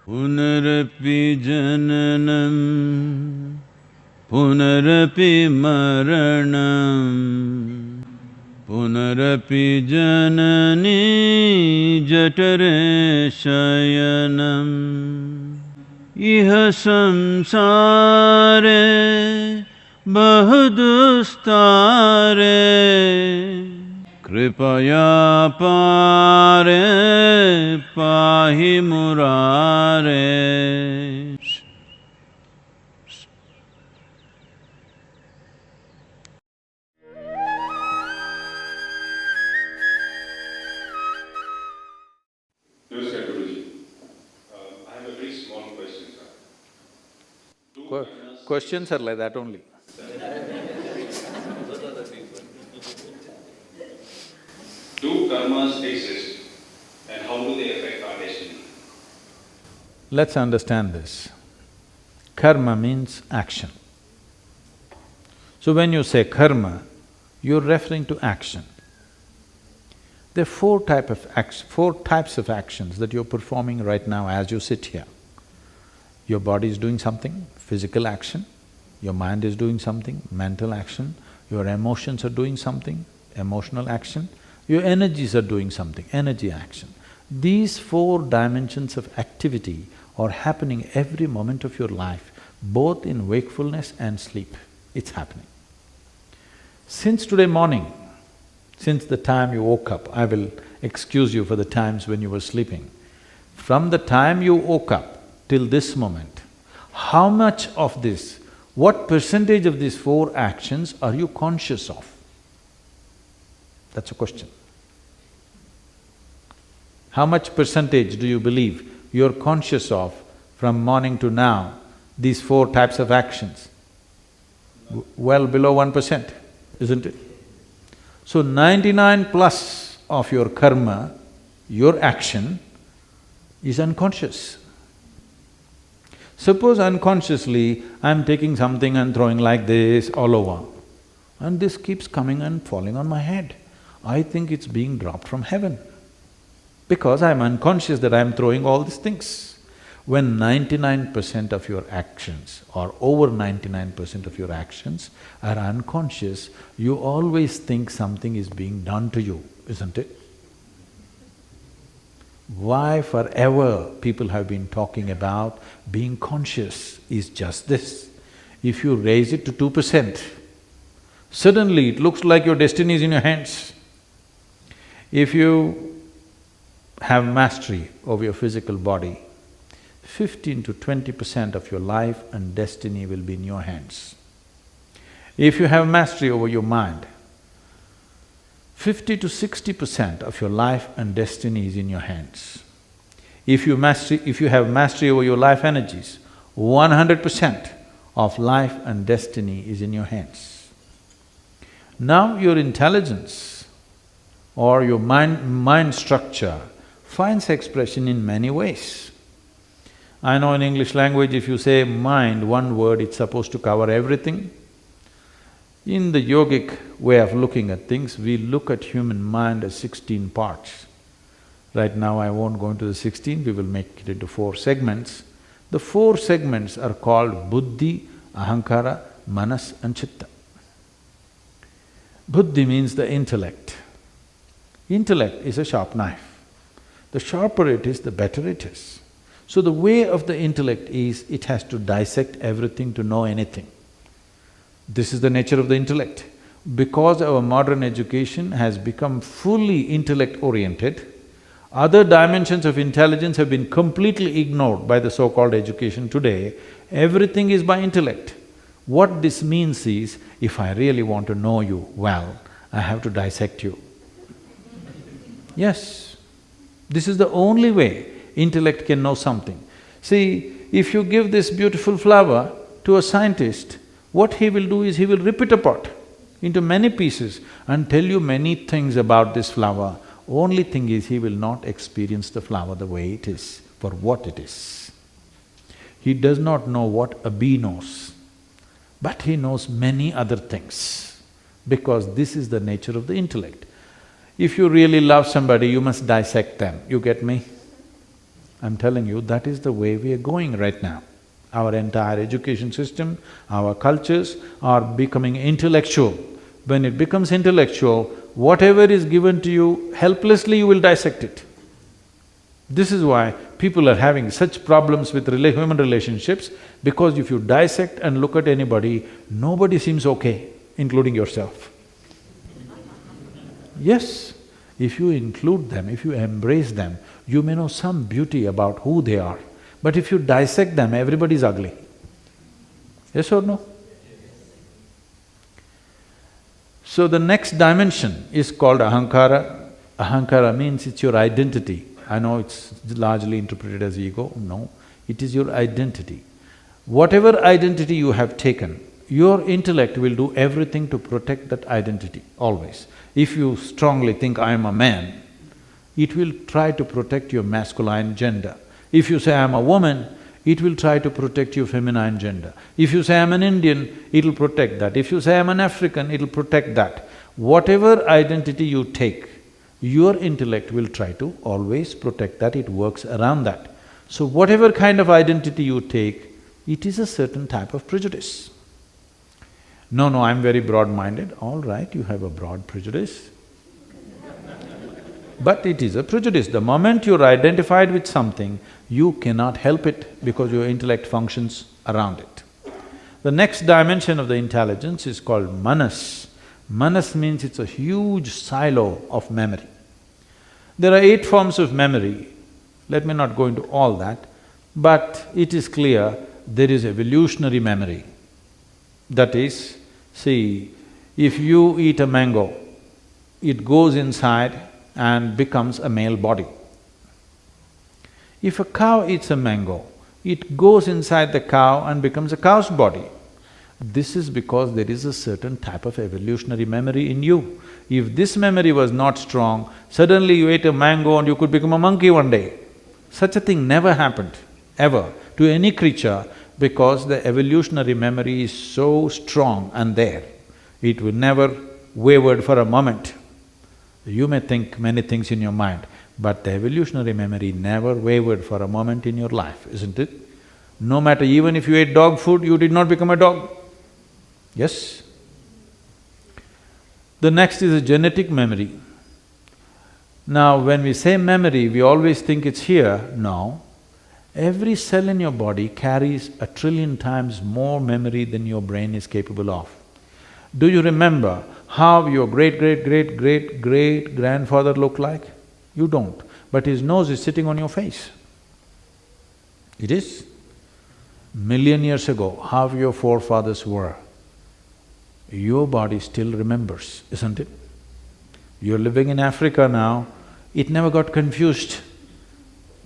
Punarapi jananam, punarapi maranam, punarapi janani jatare shayanam. Iha samsare bahudustare, kripaya pare pahi murare. Namaskar, Guruji. I have a very small question, sir. Questions are like that only. Do karmas exist and how do they affect our destiny? Let's understand this. Karma means action. So when you say karma, you're referring to action. There are four types of actions that you're performing right now as you sit here. Your body is doing something, physical action. Your mind is doing something, mental action. Your emotions are doing something, emotional action. Your energies are doing something, energy action. These four dimensions of activity are happening every moment of your life, both in wakefulness and sleep. It's happening. Since today morning, since the time you woke up, I will excuse you for the times when you were sleeping. From the time you woke up till this moment, how much of this, what percentage of these four actions are you conscious of? That's a question. How much percentage do you believe you're conscious of from morning to now, these four types of actions? Well below 1%, isn't it? So 99 plus of your karma, your action, is unconscious. Suppose unconsciously, I'm taking something and throwing like this all over, and this keeps coming and falling on my head. I think it's being dropped from heaven, because I'm unconscious that I'm throwing all these things. When 99% of your actions, or over 99% of your actions are unconscious, you always think something is being done to you, isn't it? Why forever people have been talking about being conscious is just this. If you raise it to 2%, suddenly it looks like your destiny is in your hands. If you have mastery over your physical body, 15 to 20% of your life and destiny will be in your hands. If you have mastery over your mind, 50 to 60% of your life and destiny is in your hands. If you have mastery over your life energies, 100% of life and destiny is in your hands. Now your intelligence or your mind structure finds expression in many ways. I know in English language, if you say mind, one word, it's supposed to cover everything. In the yogic way of looking at things, we look at human mind as 16 parts. Right now I won't go into the 16, we will make it into 4 segments. The 4 segments are called buddhi, ahankara, manas and chitta. Buddhi means the intellect. Intellect is a sharp knife. The sharper it is, the better it is. So the way of the intellect is, it has to dissect everything to know anything. This is the nature of the intellect. Because our modern education has become fully intellect-oriented, other dimensions of intelligence have been completely ignored by the so-called education today. Everything is by intellect. What this means is, if I really want to know you well, I have to dissect you. Yes, this is the only way intellect can know something. See, if you give this beautiful flower to a scientist, what he will do is he will rip it apart into many pieces and tell you many things about this flower. Only thing is, he will not experience the flower the way it is, for what it is. He does not know what a bee knows, but he knows many other things, because this is the nature of the intellect. If you really love somebody, you must dissect them, you get me? I'm telling you, that is the way we are going right now. Our entire education system, our cultures are becoming intellectual. When it becomes intellectual, whatever is given to you, helplessly you will dissect it. This is why people are having such problems with human relationships, because if you dissect and look at anybody, nobody seems okay, including yourself. Yes, if you include them, if you embrace them, you may know some beauty about who they are. But if you dissect them, everybody is ugly. Yes or no? So the next dimension is called ahankara. Ahankara means it's your identity. I know it's largely interpreted as ego, no, it is your identity. Whatever identity you have taken, your intellect will do everything to protect that identity, always. If you strongly think, I am a man, it will try to protect your masculine gender. If you say, I am a woman, it will try to protect your feminine gender. If you say, I am an Indian, it'll protect that. If you say, I am an African, it'll protect that. Whatever identity you take, your intellect will try to always protect that, it works around that. So whatever kind of identity you take, it is a certain type of prejudice. No, I'm very broad-minded. All right, you have a broad prejudice. But it is a prejudice. The moment you're identified with something, you cannot help it because your intellect functions around it. The next dimension of the intelligence is called manas. Manas means it's a huge silo of memory. There are 8 forms of memory. Let me not go into all that, but it is clear there is evolutionary memory. That is, see, if you eat a mango, it goes inside and becomes a male body. If a cow eats a mango, it goes inside the cow and becomes a cow's body. This is because there is a certain type of evolutionary memory in you. If this memory was not strong, suddenly you ate a mango and you could become a monkey one day. Such a thing never happened, ever, to any creature, because the evolutionary memory is so strong and there. It will never wavered for a moment. You may think many things in your mind, but the evolutionary memory never wavered for a moment in your life, isn't it? No matter, even if you ate dog food, you did not become a dog. Yes? The next is a genetic memory. Now, when we say memory, we always think it's here. No. Every cell in your body carries 1 trillion times more memory than your brain is capable of. Do you remember how your great-great-great-great-grandfather looked like? You don't, but his nose is sitting on your face. It is. Million years ago, how your forefathers were, your body still remembers, isn't it? You're living in Africa now, it never got confused.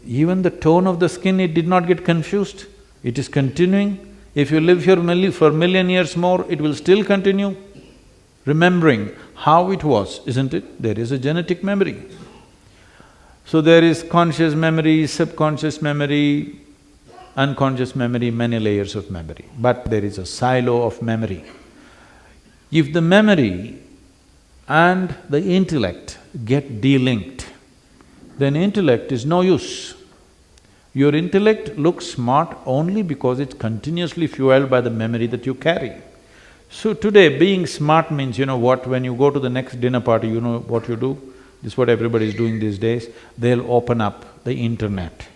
Even the tone of the skin, it did not get confused. It is continuing. If you live here for million years more, it will still continue remembering how it was, isn't it? There is a genetic memory. So there is conscious memory, subconscious memory, unconscious memory, many layers of memory, but there is a silo of memory. If the memory and the intellect get delinked, then intellect is no use. Your intellect looks smart only because it's continuously fueled by the memory that you carry. So today, being smart means, you know what, when you go to the next dinner party, you know what you do? This is what everybody is doing these days, they'll open up the internet.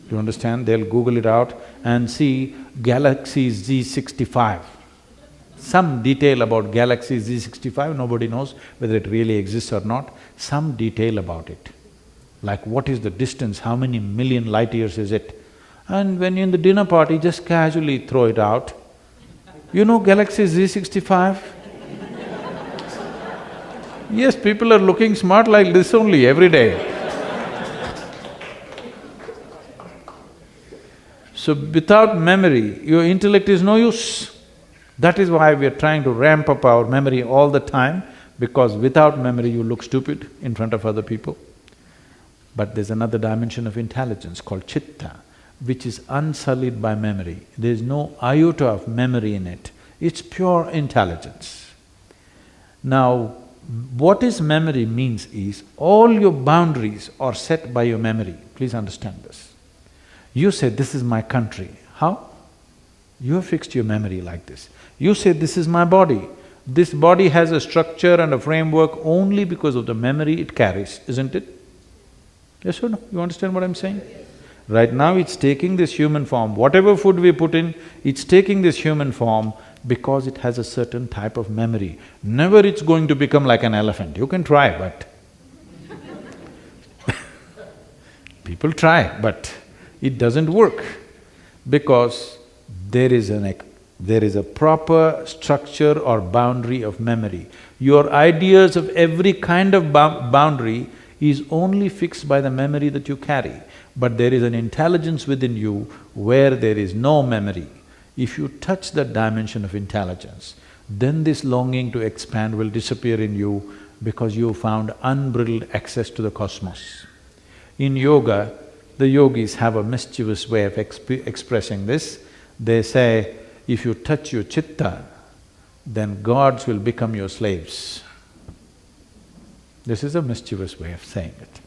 Do you understand? They'll Google it out and see Galaxy Z65. Some detail about Galaxy Z65, nobody knows whether it really exists or not, some detail about it. Like what is the distance, how many million light years is it? And when you're in the dinner party, just casually throw it out. You know Galaxy Z65? Yes, people are looking smart like this only every day. So without memory, your intellect is no use. That is why we are trying to ramp up our memory all the time, because without memory you look stupid in front of other people. But there's another dimension of intelligence called chitta, which is unsullied by memory. There's no iota of memory in it, it's pure intelligence. Now, What is memory means is, all your boundaries are set by your memory. Please understand this. You say, this is my country. How? You have fixed your memory like this. You say, this is my body. This body has a structure and a framework only because of the memory it carries, isn't it? Yes or no? You understand what I'm saying? Right now it's taking this human form. Whatever food we put in, it's taking this human form because it has a certain type of memory. Never it's going to become like an elephant. You can try, but people try, but it doesn't work because there is a proper structure or boundary of memory. Your ideas of every kind of boundary is only fixed by the memory that you carry. But there is an intelligence within you where there is no memory. If you touch that dimension of intelligence, then this longing to expand will disappear in you because you found unbridled access to the cosmos. In yoga, the yogis have a mischievous way of expressing this. They say, if you touch your chitta, then gods will become your slaves. This is a mischievous way of saying it.